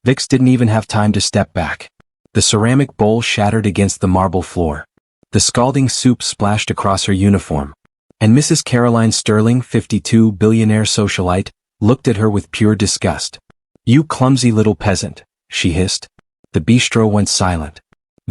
Vicks didn't even have time to step back. The ceramic bowl shattered against the marble floor. The scalding soup splashed across her uniform. And Mrs. Caroline Sterling, 52, billionaire socialite, looked at her with pure disgust. "You clumsy little peasant," she hissed. The bistro went silent.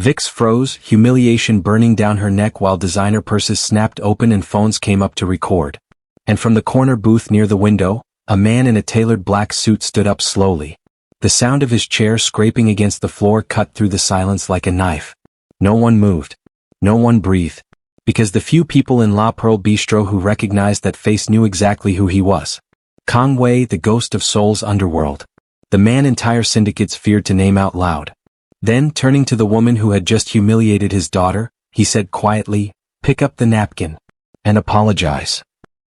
Vicks froze, humiliation burning down her neck while designer purses snapped open and phones came up to record. And from the corner booth near the window, a man in a tailored black suit stood up slowly. The sound of his chair scraping against the floor cut through the silence like a knife. No one moved. No one breathed. Because the few people in La Pearl Bistro who recognized that face knew exactly who he was. Kang Wei, the ghost of Seoul's underworld. The man entire syndicates feared to name out loud. Then, turning to the woman who had just humiliated his daughter, he said quietly, "Pick up the napkin. And apologize."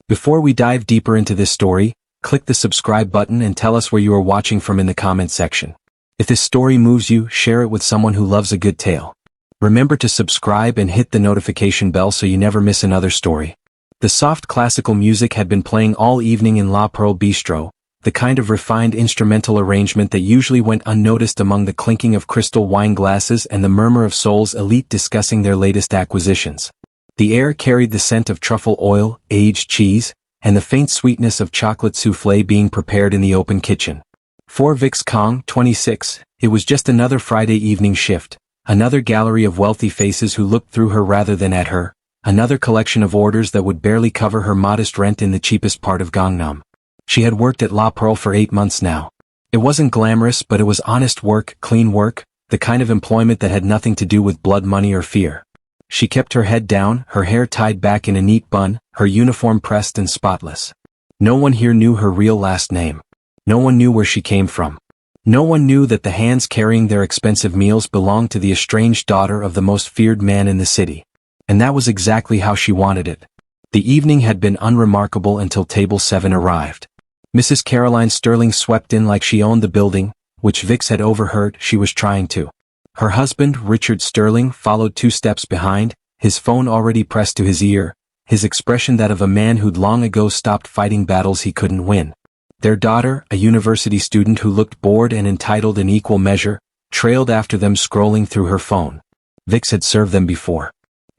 Before we dive deeper into this story, click the subscribe button and tell us where you are watching from in the comment section. If this story moves you, share it with someone who loves a good tale. Remember to subscribe and hit the notification bell so you never miss another story. The soft classical music had been playing all evening in La Pearl Bistro, the kind of refined instrumental arrangement that usually went unnoticed among the clinking of crystal wine glasses and the murmur of Seoul's elite discussing their latest acquisitions. The air carried the scent of truffle oil, aged cheese, and the faint sweetness of chocolate soufflé being prepared in the open kitchen. For Vicks Kang, 26, it was just another Friday evening shift, another gallery of wealthy faces who looked through her rather than at her, another collection of orders that would barely cover her modest rent in the cheapest part of Gangnam. She had worked at La Pearl for 8 months now. It wasn't glamorous, but it was honest work, clean work, the kind of employment that had nothing to do with blood money or fear. She kept her head down, her hair tied back in a neat bun, her uniform pressed and spotless. No one here knew her real last name. No one knew where she came from. No one knew that the hands carrying their expensive meals belonged to the estranged daughter of the most feared man in the city. And that was exactly how she wanted it. The evening had been unremarkable until table 7 arrived. Mrs. Caroline Sterling swept in like she owned the building, which Vicks had overheard she was trying to. Her husband, Richard Sterling, followed 2 steps behind, his phone already pressed to his ear, his expression that of a man who'd long ago stopped fighting battles he couldn't win. Their daughter, a university student who looked bored and entitled in equal measure, trailed after them scrolling through her phone. Vicks had served them before.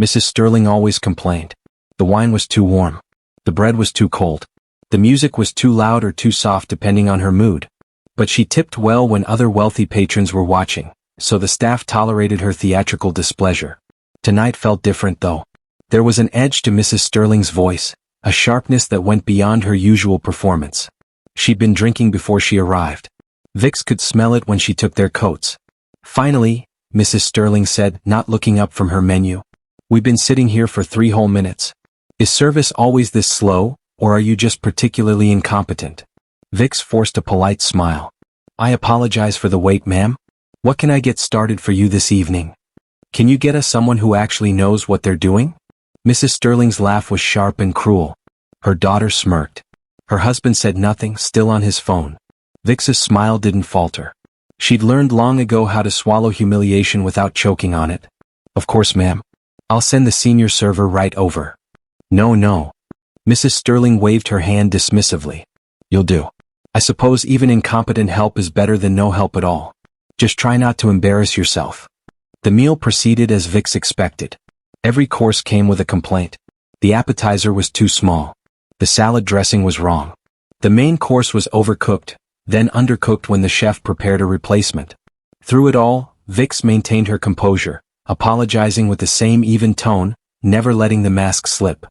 Mrs. Sterling always complained. The wine was too warm. The bread was too cold. The music was too loud or too soft depending on her mood. But she tipped well when other wealthy patrons were watching, so the staff tolerated her theatrical displeasure. Tonight felt different though. There was an edge to Mrs. Sterling's voice, a sharpness that went beyond her usual performance. She'd been drinking before she arrived. Vicks could smell it when she took their coats. "Finally," Mrs. Sterling said, not looking up from her menu. "We've been sitting here for 3 whole minutes. Is service always this slow, or are you just particularly incompetent?" Vicks forced a polite smile. "I apologize for the wait, ma'am. What can I get started for you this evening? Can you get us someone who actually knows what they're doing?" Mrs. Sterling's laugh was sharp and cruel. Her daughter smirked. Her husband said nothing, still on his phone. Vicks's smile didn't falter. She'd learned long ago how to swallow humiliation without choking on it. "Of course, ma'am. I'll send the senior server right over." No. Mrs. Sterling waved her hand dismissively. "You'll do. I suppose even incompetent help is better than no help at all. Just try not to embarrass yourself." The meal proceeded as Vicks expected. Every course came with a complaint. The appetizer was too small. The salad dressing was wrong. The main course was overcooked, then undercooked when the chef prepared a replacement. Through it all, Vicks maintained her composure, apologizing with the same even tone, never letting the mask slip.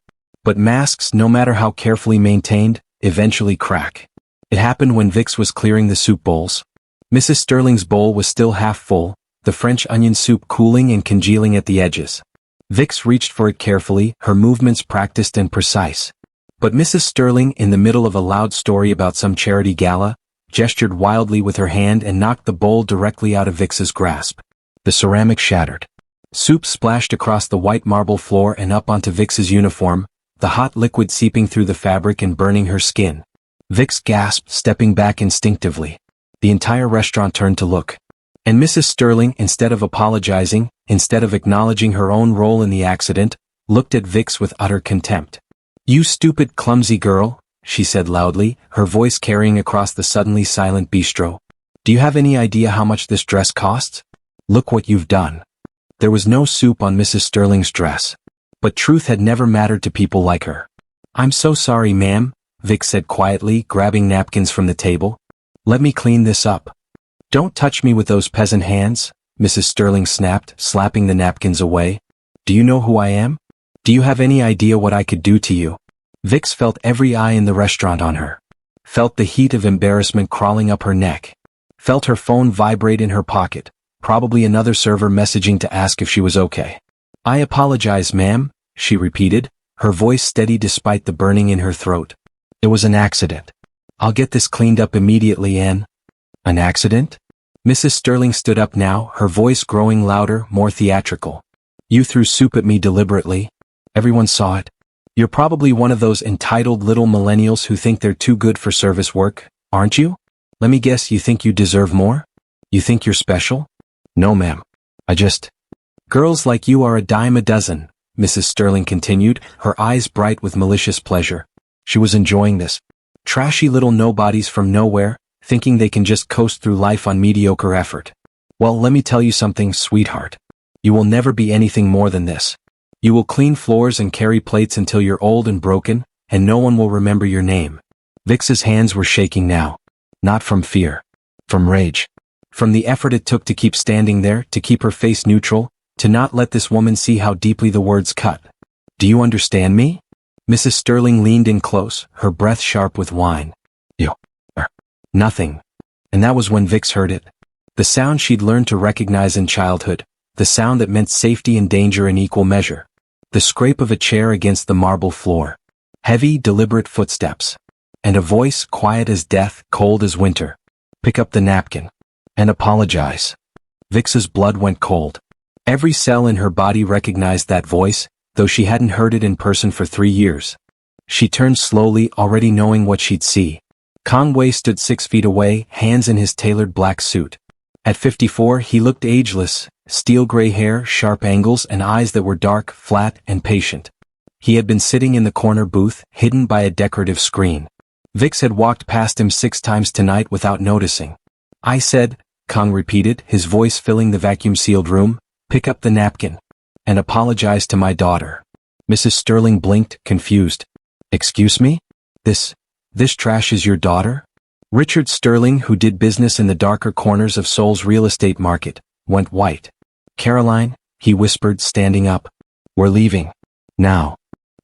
But masks, no matter how carefully maintained, eventually crack. It happened when Vicks was clearing the soup bowls. Mrs. Sterling's bowl was still half full, the French onion soup cooling and congealing at the edges. Vicks reached for it carefully, her movements practiced and precise. But Mrs. Sterling, in the middle of a loud story about some charity gala, gestured wildly with her hand and knocked the bowl directly out of Vicks's grasp. The ceramic shattered. Soup splashed across the white marble floor and up onto Vicks's uniform, the hot liquid seeping through the fabric and burning her skin. Vicks gasped, stepping back instinctively. The entire restaurant turned to look. And Mrs. Sterling, instead of apologizing, instead of acknowledging her own role in the accident, looked at Vicks with utter contempt. "You stupid, clumsy girl," she said loudly, her voice carrying across the suddenly silent bistro. Do you have any idea how much this dress costs? Look what you've done. There was no soup on Mrs. Sterling's dress. But truth had never mattered to people like her. I'm so sorry, ma'am, Vicks said quietly, grabbing napkins from the table. Let me clean this up. Don't touch me with those peasant hands, Mrs. Sterling snapped, slapping the napkins away. Do you know who I am? Do you have any idea what I could do to you? Vicks felt every eye in the restaurant on her. Felt the heat of embarrassment crawling up her neck. Felt her phone vibrate in her pocket, probably another server messaging to ask if she was okay. I apologize, ma'am, she repeated, her voice steady despite the burning in her throat. It was an accident. I'll get this cleaned up immediately, Anne. An accident? Mrs. Sterling stood up now, her voice growing louder, more theatrical. You threw soup at me deliberately. Everyone saw it. You're probably one of those entitled little millennials who think they're too good for service work, aren't you? Let me guess, you think you deserve more? You think you're special? No, ma'am. Girls like you are a dime a dozen, Mrs. Sterling continued, her eyes bright with malicious pleasure. She was enjoying this. Trashy little nobodies from nowhere, thinking they can just coast through life on mediocre effort. Well, let me tell you something, sweetheart. You will never be anything more than this. You will clean floors and carry plates until you're old and broken, and no one will remember your name. Vicks's hands were shaking now. Not from fear. From rage. From the effort it took to keep standing there, to keep her face neutral, to not let this woman see how deeply the words cut. Do you understand me? Mrs. Sterling leaned in close, her breath sharp with wine. Nothing. And that was when Vicks heard it. The sound she'd learned to recognize in childhood. The sound that meant safety and danger in equal measure. The scrape of a chair against the marble floor. Heavy, deliberate footsteps. And a voice, quiet as death, cold as winter. Pick up the napkin. And apologize. Vicks's blood went cold. Every cell in her body recognized that voice, though she hadn't heard it in person for 3 years. She turned slowly, already knowing what she'd see. Kang Wei stood 6 feet away, hands in his tailored black suit. At 54, he looked ageless, steel gray hair, sharp angles, and eyes that were dark, flat, and patient. He had been sitting in the corner booth, hidden by a decorative screen. Vicks had walked past him 6 times tonight without noticing. I said, Kang repeated, his voice filling the vacuum-sealed room, pick up the napkin. And apologize to my daughter. Mrs. Sterling blinked, confused. Excuse me? This trash is your daughter? Richard Sterling, who did business in the darker corners of Seoul's real estate market, went white. Caroline, he whispered, standing up. We're leaving. Now.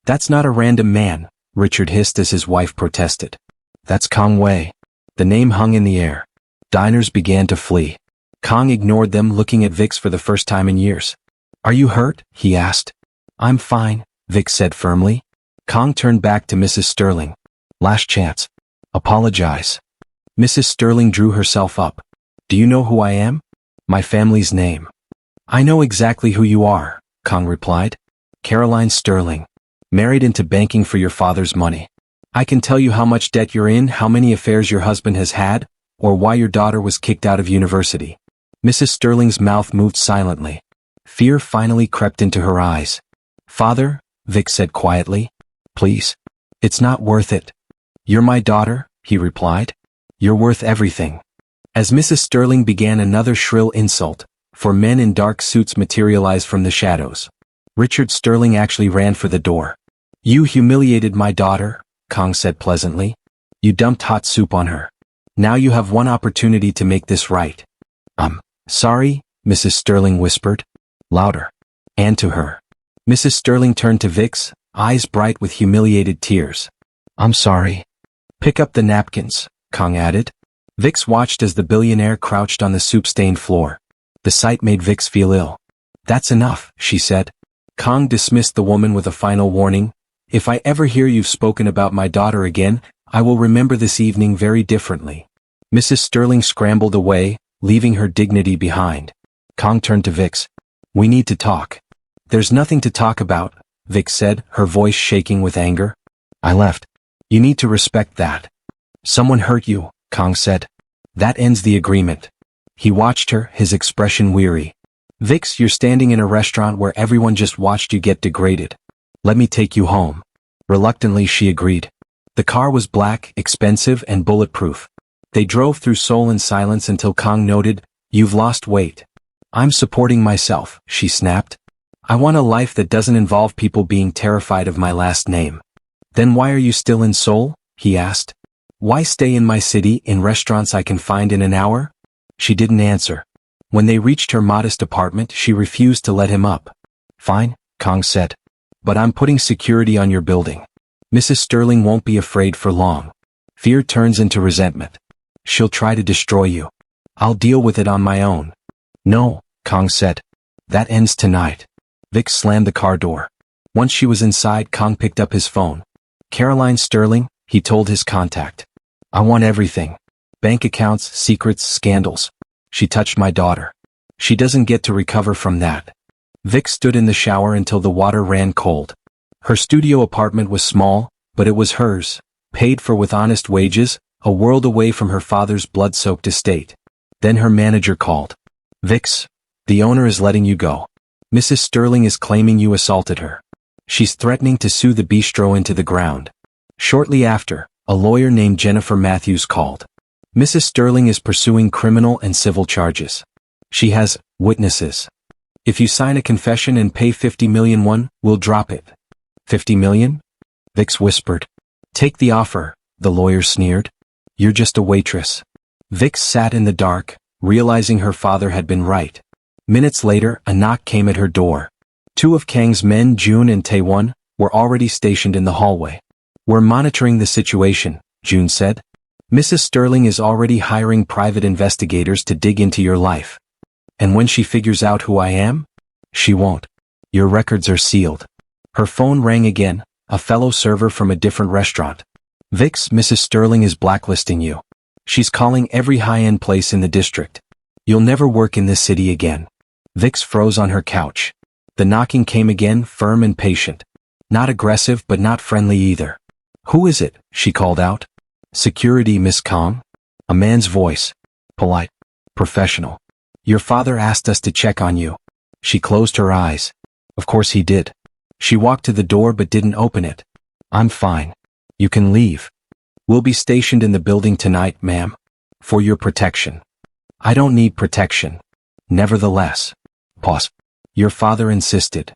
That's not a random man, Richard hissed as his wife protested. That's Kang Wei. The name hung in the air. Diners began to flee. Kang ignored them, looking at Vicks for the first time in years. Are you hurt? He asked. I'm fine, Vicks said firmly. Kang turned back to Mrs. Sterling. Last chance. Apologize. Mrs. Sterling drew herself up. Do you know who I am? My family's name. I know exactly who you are, Kang replied. Caroline Sterling. Married into banking for your father's money. I can tell you how much debt you're in, how many affairs your husband has had, or why your daughter was kicked out of university. Mrs. Sterling's mouth moved silently. Fear finally crept into her eyes. Father, Vicks said quietly. Please. It's not worth it. You're my daughter, he replied. You're worth everything. As Mrs. Sterling began another shrill insult, 4 men in dark suits materialized from the shadows. Richard Sterling actually ran for the door. You humiliated my daughter, Kang said pleasantly. You dumped hot soup on her. Now you have one opportunity to make this right. Sorry, Mrs. Sterling whispered. Louder. And to her. Mrs. Sterling turned to Vicks, eyes bright with humiliated tears. I'm sorry. Pick up the napkins, Kang added. Vicks watched as the billionaire crouched on the soup-stained floor. The sight made Vicks feel ill. That's enough, she said. Kang dismissed the woman with a final warning. If I ever hear you've spoken about my daughter again, I will remember this evening very differently. Mrs. Sterling scrambled away, leaving her dignity behind. Kang turned to Vicks. We need to talk. There's nothing to talk about, Vicks said, her voice shaking with anger. I left. You need to respect that. Someone hurt you, Kang said. That ends the agreement. He watched her, his expression weary. Vicks, you're standing in a restaurant where everyone just watched you get degraded. Let me take you home. Reluctantly she agreed. The car was black, expensive, and bulletproof. They drove through Seoul in silence until Kang noted, "You've lost weight." "I'm supporting myself," she snapped. "I want a life that doesn't involve people being terrified of my last name." "Then why are you still in Seoul?" he asked. "Why stay in my city in restaurants I can find in an hour?" She didn't answer. When they reached her modest apartment, she refused to let him up. "Fine," Kang said. "But I'm putting security on your building. Mrs. Sterling won't be afraid for long. Fear turns into resentment. She'll try to destroy you. I'll deal with it on my own." "No," Kang said. "That ends tonight." Vicks slammed the car door. Once she was inside, Kang picked up his phone. "Caroline Sterling," he told his contact. "I want everything. Bank accounts, secrets, scandals. She touched my daughter. She doesn't get to recover from that." Vicks stood in the shower until the water ran cold. Her studio apartment was small, but it was hers, paid for with honest wages, a world away from her father's blood-soaked estate. Then her manager called. "Vicks, the owner is letting you go. Mrs. Sterling is claiming you assaulted her. She's threatening to sue the bistro into the ground." Shortly after, a lawyer named Jennifer Matthews called. "Mrs. Sterling is pursuing criminal and civil charges. She has witnesses. If you sign a confession and pay 50 million won, we'll drop it." 50 million? Vicks whispered. "Take the offer," the lawyer sneered. "You're just a waitress." Vicks sat in the dark, realizing her father had been right. Minutes later, a knock came at her door. Two of Kang's men, June and Taewon, were already stationed in the hallway. "We're monitoring the situation," June said. "Mrs. Sterling is already hiring private investigators to dig into your life. And when she figures out who I am? She won't. Your records are sealed." Her phone rang again, a fellow server from a different restaurant. "Vicks, Mrs. Sterling is blacklisting you. She's calling every high-end place in the district. You'll never work in this city again." Vicks froze on her couch. The knocking came again, firm and patient. Not aggressive but not friendly either. "Who is it?" she called out. "Security, Miss Kang." A man's voice. Polite. Professional. "Your father asked us to check on you." She closed her eyes. Of course he did. She walked to the door but didn't open it. "I'm fine. You can leave. We'll be stationed in the building tonight, ma'am. For your protection." "I don't need protection." "Nevertheless." Pause. "Your father insisted."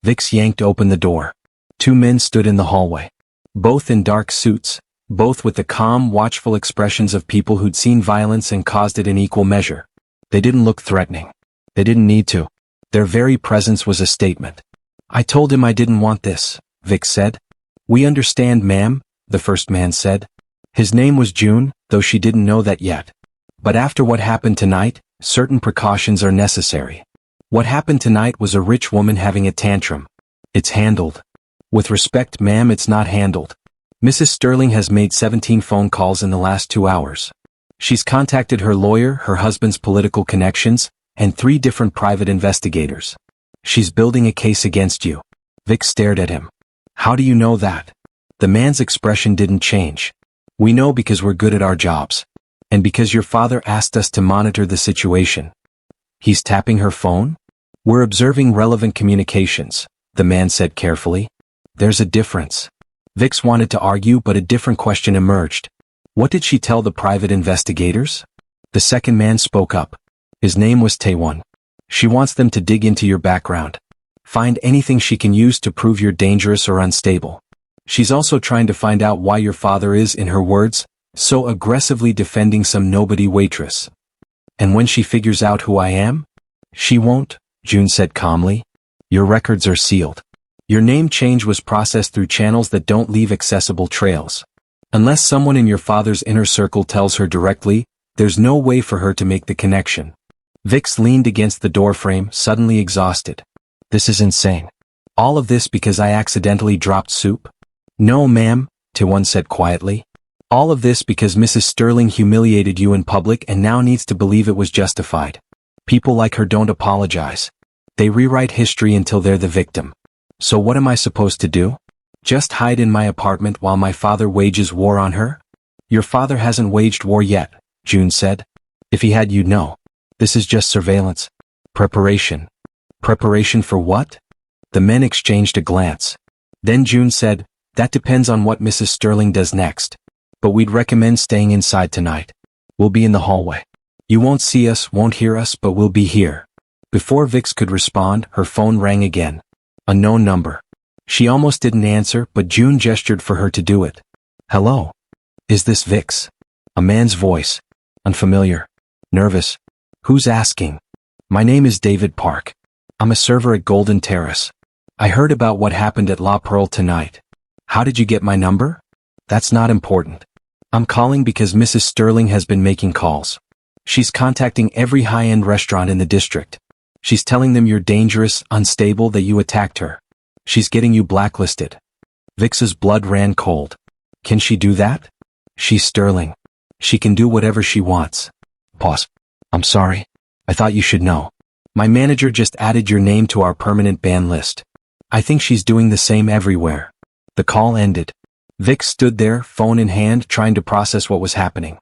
Vicks yanked open the door. Two men stood in the hallway. Both in dark suits, both with the calm, watchful expressions of people who'd seen violence and caused it in equal measure. They didn't look threatening. They didn't need to. Their very presence was a statement. "I told him I didn't want this," Vicks said. "We understand, ma'am," the first man said. His name was June, though she didn't know that yet. "But after what happened tonight, certain precautions are necessary. What happened tonight was a rich woman having a tantrum. It's handled." "With respect, ma'am, it's not handled. Mrs. Sterling has made 17 phone calls in the last 2 hours. She's contacted her lawyer, her husband's political connections, and 3 different private investigators. She's building a case against you." Vicks stared at him. "How do you know that?" The man's expression didn't change. "We know because we're good at our jobs. And because your father asked us to monitor the situation." "He's tapping her phone?" "We're observing relevant communications," the man said carefully. "There's a difference." Vicks wanted to argue, but a different question emerged. "What did she tell the private investigators?" The second man spoke up. His name was Taewon. "She wants them to dig into your background. Find anything she can use to prove you're dangerous or unstable. She's also trying to find out why your father is, in her words, so aggressively defending some nobody waitress. And when she figures out who I am?" "She won't," June said calmly. "Your records are sealed. Your name change was processed through channels that don't leave accessible trails. Unless someone in your father's inner circle tells her directly, there's no way for her to make the connection." Vicks leaned against the doorframe, suddenly exhausted. "This is insane. All of this because I accidentally dropped soup?" "No, ma'am," Taewon said quietly. "All of this because Mrs. Sterling humiliated you in public and now needs to believe it was justified. People like her don't apologize. They rewrite history until they're the victim. So what am I supposed to do? Just hide in my apartment while my father wages war on her?" "Your father hasn't waged war yet," June said. "If he had, you'd know. This is just surveillance. Preparation." "Preparation for what?" The men exchanged a glance. Then June said, "That depends on what Mrs. Sterling does next. But we'd recommend staying inside tonight. We'll be in the hallway. You won't see us, won't hear us, but we'll be here. Before Vicks could respond, her phone rang again. A known number. She almost didn't answer, but June gestured for her to do it. Hello? Is this Vicks? A man's voice. Unfamiliar. Nervous. Who's asking? My name is David Park. I'm a server at Golden Terrace. I heard about what happened at La Pearl tonight. How did you get my number? That's not important. I'm calling because Mrs. Sterling has been making calls. She's contacting every high-end restaurant in the district. She's telling them you're dangerous, unstable, that you attacked her. She's getting you blacklisted. Vicks's blood ran cold. Can she do that? She's Sterling. She can do whatever she wants. Pause. I'm sorry. I thought you should know. My manager just added your name to our permanent ban list. I think she's doing the same everywhere. The call ended. Vicks stood there, phone in hand, trying to process what was happening.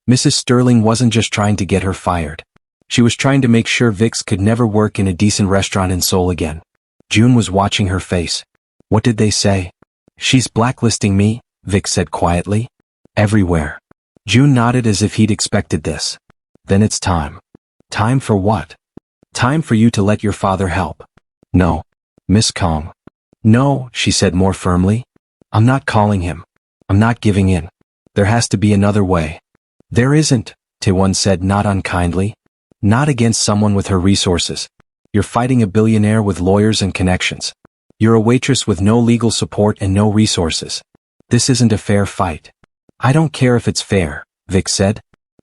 Mrs. Sterling wasn't just trying to get her fired. She was trying to make sure Vicks could never work in a decent restaurant in Seoul again. June was watching her face. What did they say? She's blacklisting me, Vicks said quietly. Everywhere. June nodded as if he'd expected this. Then it's time. Time for what? Time for you to let your father help. No. Miss Kang. No, she said more firmly. I'm not calling him. I'm not giving in. There has to be another way. There isn't, Taewon said not unkindly. Not against someone with her resources. You're fighting a billionaire with lawyers and connections. You're a waitress with no legal support and no resources. This isn't a fair fight. I don't care if it's fair, Vicks said.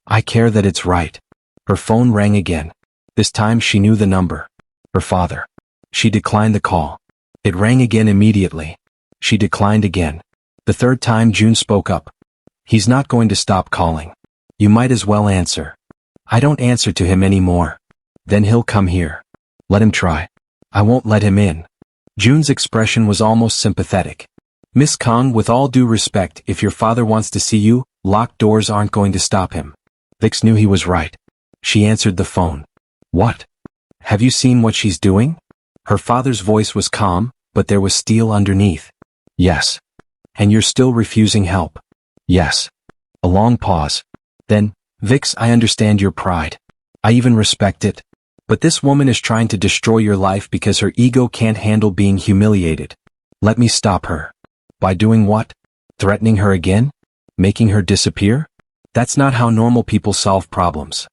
I care that it's right. Her phone rang again. This time she knew the number. Her father. She declined the call. It rang again immediately. She declined again. The third time June spoke up. He's not going to stop calling. You might as well answer. I don't answer to him anymore. Then he'll come here. Let him try. I won't let him in. June's expression was almost sympathetic. Miss Kang, with all due respect, if your father wants to see you, locked doors aren't going to stop him. Vicks knew he was right. She answered the phone. What? Have you seen what she's doing? Her father's voice was calm, but there was steel underneath. Yes. And you're still refusing help? Yes. A long pause. Then, Vicks, I understand your pride. I even respect it. But this woman is trying to destroy your life because her ego can't handle being humiliated. Let me stop her. By doing what? Threatening her again? Making her disappear? That's not how normal people solve problems.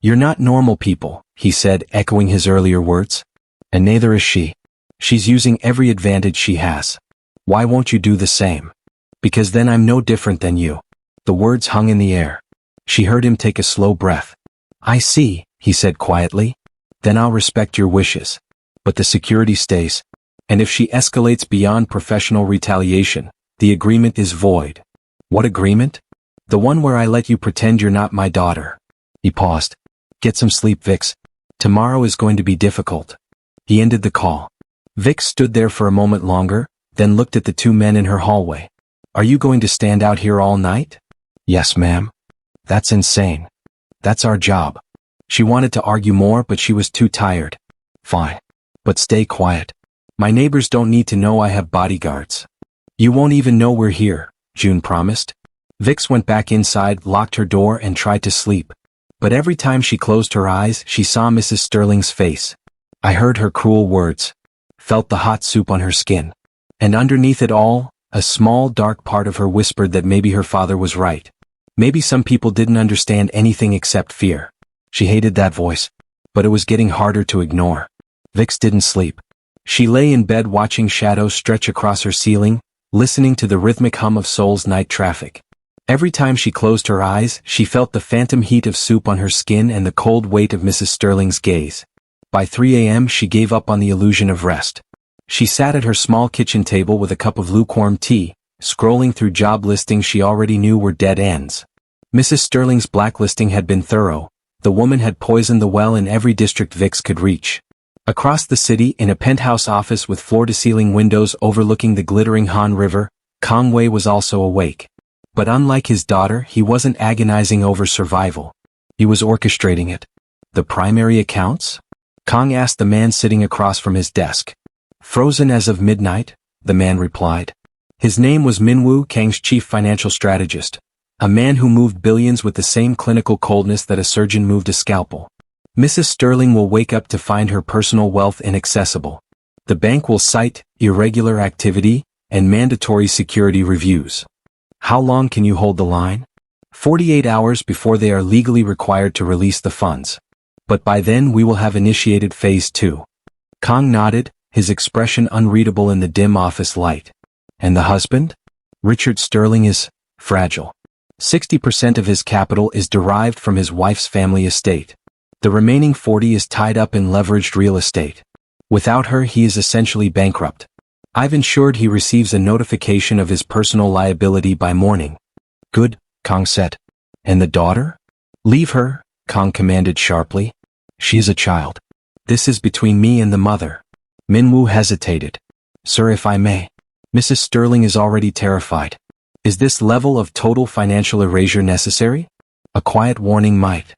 You're not normal people, he said, echoing his earlier words. And neither is she. She's using every advantage she has. Why won't you do the same? Because then I'm no different than you. The words hung in the air. She heard him take a slow breath. I see, he said quietly. Then I'll respect your wishes. But the security stays. And if she escalates beyond professional retaliation, the agreement is void. What agreement? The one where I let you pretend you're not my daughter. He paused. Get some sleep, Vicks. Tomorrow is going to be difficult. He ended the call. Vicks stood there for a moment longer, then looked at the two men in her hallway. Are you going to stand out here all night? Yes, ma'am. That's insane. That's our job. She wanted to argue more, but she was too tired. Fine. But stay quiet. My neighbors don't need to know I have bodyguards. You won't even know we're here, June promised. Vicks went back inside, locked her door, and tried to sleep. But every time she closed her eyes, she saw Mrs. Sterling's face. I heard her cruel words. Felt the hot soup on her skin. And underneath it all, a small dark part of her whispered that maybe her father was right. Maybe some people didn't understand anything except fear. She hated that voice. But it was getting harder to ignore. Vicks didn't sleep. She lay in bed watching shadows stretch across her ceiling, listening to the rhythmic hum of Seoul's night traffic. Every time she closed her eyes, she felt the phantom heat of soup on her skin and the cold weight of Mrs. Sterling's gaze. By 3 a.m. she gave up on the illusion of rest. She sat at her small kitchen table with a cup of lukewarm tea, scrolling through job listings she already knew were dead ends. Mrs. Sterling's blacklisting had been thorough. The woman had poisoned the well in every district Vicks could reach. Across the city, in a penthouse office with floor-to-ceiling windows overlooking the glittering Han River, Kang Wei was also awake. But unlike his daughter, he wasn't agonizing over survival. He was orchestrating it. The primary accounts? Kang asked the man sitting across from his desk. Frozen as of midnight, the man replied. His name was Minwoo, Kang's chief financial strategist. A man who moved billions with the same clinical coldness that a surgeon moved a scalpel. Mrs. Sterling will wake up to find her personal wealth inaccessible. The bank will cite irregular activity and mandatory security reviews. How long can you hold the line? 48 hours before they are legally required to release the funds. But by then we will have initiated phase 2. Kang nodded, his expression unreadable in the dim office light. And the husband? Richard Sterling is fragile. 60% of his capital is derived from his wife's family estate. The remaining 40% is tied up in leveraged real estate. Without her he is essentially bankrupt. I've ensured he receives a notification of his personal liability by morning. Good, Kang said. And the daughter? Leave her, Kang commanded sharply. She is a child. This is between me and the mother. Minwoo hesitated. Sir, if I may. Mrs. Sterling is already terrified. Is this level of total financial erasure necessary? A quiet warning might.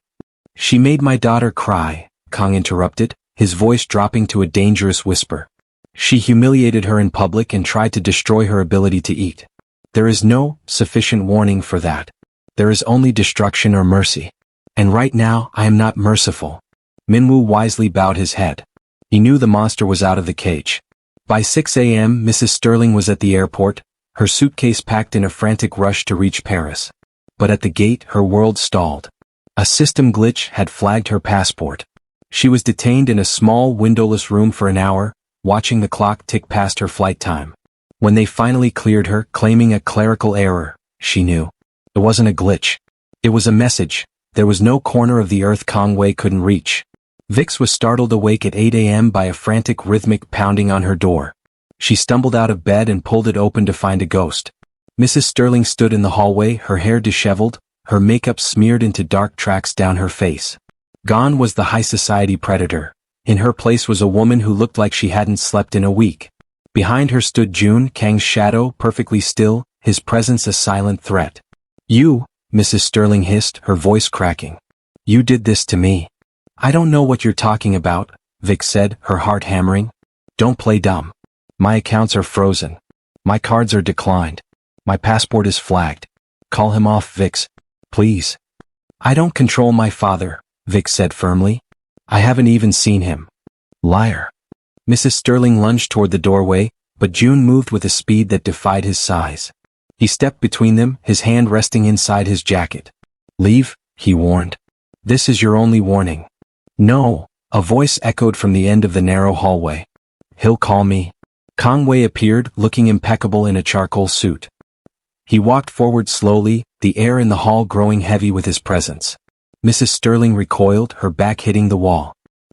She made my daughter cry, Kang interrupted, his voice dropping to a dangerous whisper. She humiliated her in public and tried to destroy her ability to eat. There is no sufficient warning for that. There is only destruction or mercy. And right now I am not merciful. Minwoo wisely bowed his head. He knew the monster was out of the cage. By 6 a.m. Mrs. Sterling was at the airport, her suitcase packed in a frantic rush to reach Paris. But at the gate her world stalled. A system glitch had flagged her passport. She was detained in a small windowless room for an hour, watching the clock tick past her flight time. When they finally cleared her, claiming a clerical error, she knew. It wasn't a glitch. It was a message. There was no corner of the earth Kang Wei couldn't reach. Vicks was startled awake at 8 a.m. by a frantic rhythmic pounding on her door. She stumbled out of bed and pulled it open to find a ghost. Mrs. Sterling stood in the hallway, her hair disheveled, her makeup smeared into dark tracks down her face. Gone was the high society predator. In her place was a woman who looked like she hadn't slept in a week. Behind her stood June, Kang's shadow, perfectly still, his presence a silent threat. You, Mrs. Sterling hissed, her voice cracking. You did this to me. I don't know what you're talking about, Vicks said, her heart hammering. Don't play dumb. My accounts are frozen. My cards are declined. My passport is flagged. Call him off, Vicks. Please. I don't control my father, Vicks said firmly. I haven't even seen him. Liar. Mrs. Sterling lunged toward the doorway, but June moved with a speed that defied his size. He stepped between them, his hand resting inside his jacket. Leave, he warned. This is your only warning. No, a voice echoed from the end of the narrow hallway. He'll call me. Kang Wei appeared, looking impeccable in a charcoal suit. He walked forward slowly, the air in the hall growing heavy with his presence. Mrs. Sterling recoiled, her back hitting the wall.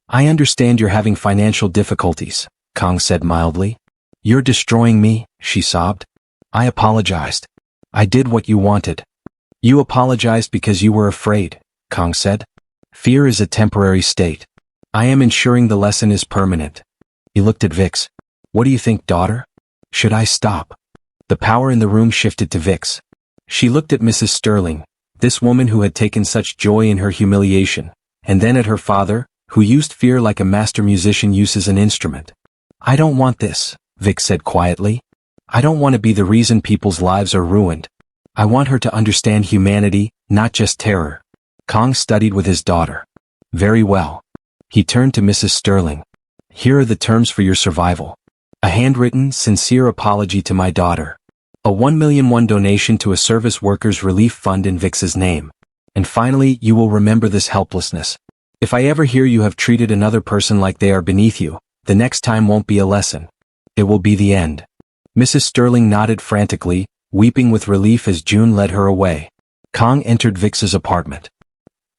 I understand you're having financial difficulties, Kang said mildly. You're destroying me, she sobbed. I apologized. I did what you wanted. You apologized because you were afraid, Kang said. Fear is a temporary state. I am ensuring the lesson is permanent. He looked at Vicks. What do you think, daughter? Should I stop? The power in the room shifted to Vicks. She looked at Mrs. Sterling, this woman who had taken such joy in her humiliation, and then at her father, who used fear like a master musician uses an instrument. I don't want this, Vicks said quietly. I don't want to be the reason people's lives are ruined. I want her to understand humanity, not just terror. Kang studied with his daughter. Very well. He turned to Mrs. Sterling. Here are the terms for your survival. A handwritten, sincere apology to my daughter. A 1 million won donation to a service workers relief fund in Vicks's name. And finally, you will remember this helplessness. If I ever hear you have treated another person like they are beneath you, the next time won't be a lesson. It will be the end. Mrs. Sterling nodded frantically, weeping with relief as June led her away. Kang entered Vicks's apartment.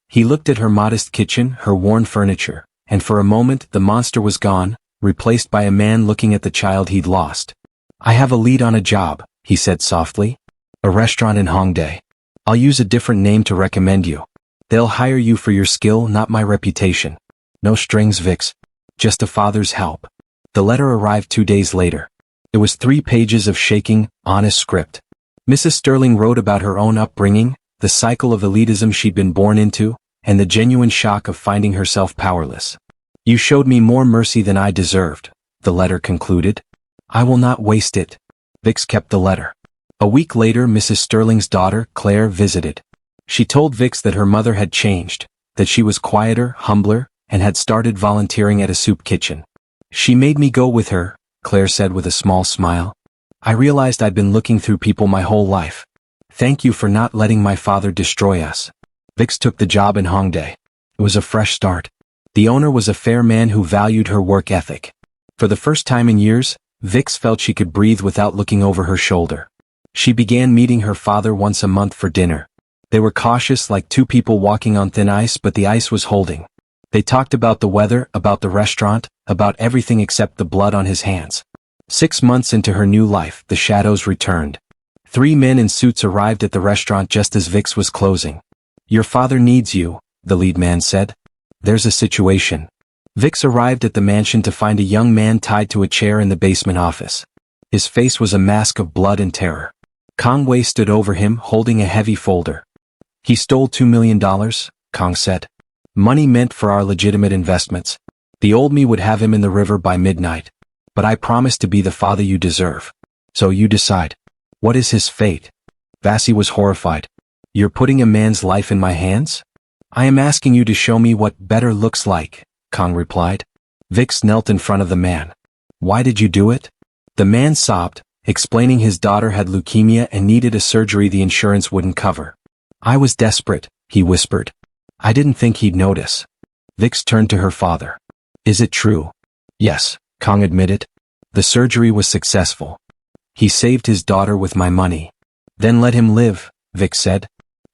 He looked at her modest kitchen, her worn furniture, and for a moment the monster was gone, replaced by a man looking at the child he'd lost. I have a lead on a job, he said softly. A restaurant in Hongdae. I'll use a different name to recommend you. They'll hire you for your skill, not my reputation. No strings, Vicks. Just a father's help. The letter arrived 2 days later. It was 3 pages of shaking, honest script. Mrs. Sterling wrote about her own upbringing, the cycle of elitism she'd been born into, and the genuine shock of finding herself powerless. You showed me more mercy than I deserved, the letter concluded. I will not waste it. Vicks kept the letter. A week later, Mrs. Sterling's daughter, Claire, visited. She told Vicks that her mother had changed, that she was quieter, humbler, and had started volunteering at a soup kitchen. She made me go with her, Claire said with a small smile. I realized I'd been looking through people my whole life. Thank you for not letting my father destroy us. Vicks took the job in Hongdae. It was a fresh start. The owner was a fair man who valued her work ethic. For the first time in years, Vicks felt she could breathe without looking over her shoulder. She began meeting her father once a month for dinner. They were cautious, like two people walking on thin ice, but the ice was holding. They talked about the weather, about the restaurant, about everything except the blood on his hands. 6 months into her new life, the shadows returned. 3 men in suits arrived at the restaurant just as Vicks was closing. Your father needs you, the lead man said. There's a situation. Vicks arrived at the mansion to find a young man tied to a chair in the basement office. His face was a mask of blood and terror. Kang Wei stood over him, holding a heavy folder. He stole $2 million, Kang said. Money meant for our legitimate investments. The old me would have him in the river by midnight. But I promise to be the father you deserve. So you decide. What is his fate? Vasi was horrified. You're putting a man's life in my hands? I am asking you to show me what better looks like, Kang replied. Vicks knelt in front of the man. Why did you do it? The man sobbed, explaining his daughter had leukemia and needed a surgery the insurance wouldn't cover. I was desperate, he whispered. I didn't think he'd notice. Vicks turned to her father. Is it true? Yes, Kang admitted. The surgery was successful. He saved his daughter with my money. Then let him live, Vicks said.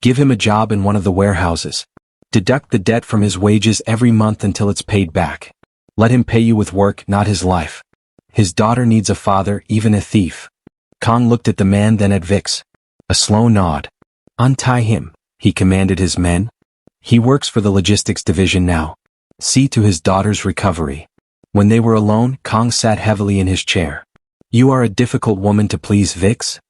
Give him a job in one of the warehouses. Deduct the debt from his wages every month until it's paid back. Let him pay you with work, not his life. His daughter needs a father, even a thief. Kang looked at the man, then at Vicks. A slow nod. Untie him, he commanded his men. He works for the logistics division now. See to his daughter's recovery. When they were alone, Kang sat heavily in his chair. You are a difficult woman to please, Vicks.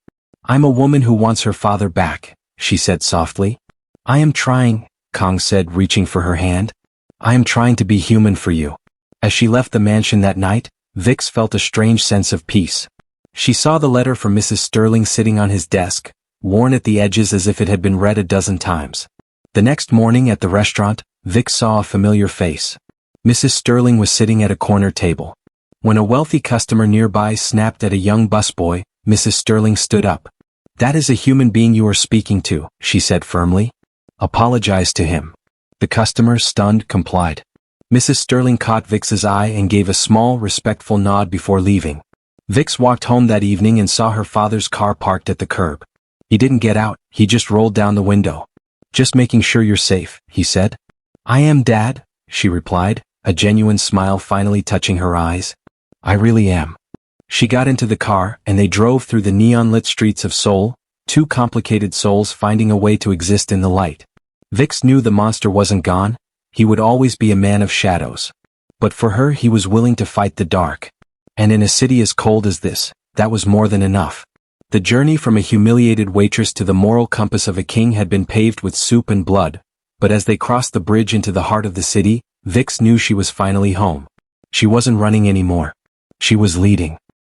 I'm a woman who wants her father back, she said softly. I am trying, Kang said, reaching for her hand. I am trying to be human for you. As she left the mansion that night, Vicks felt a strange sense of peace. She saw the letter from Mrs. Sterling sitting on his desk, worn at the edges as if it had been read a dozen times. The next morning at the restaurant, Vicks saw a familiar face. Mrs. Sterling was sitting at a corner table. When a wealthy customer nearby snapped at a young busboy, Mrs. Sterling stood up. That is a human being you are speaking to, she said firmly. Apologize to him. The customer, stunned, complied. Mrs. Sterling caught Vicks's eye and gave a small, respectful nod before leaving. Vicks walked home that evening and saw her father's car parked at the curb. He didn't get out, he just rolled down the window. Just making sure you're safe, he said. I am, Dad, she replied, a genuine smile finally touching her eyes. I really am. She got into the car, and they drove through the neon-lit streets of Seoul, two complicated souls finding a way to exist in the light. Vicks knew the monster wasn't gone. He would always be a man of shadows. But for her, he was willing to fight the dark. And in a city as cold as this, that was more than enough. The journey from a humiliated waitress to the moral compass of a king had been paved with soup and blood, but as they crossed the bridge into the heart of the city, Vicks knew she was finally home. She wasn't running anymore. She was leading.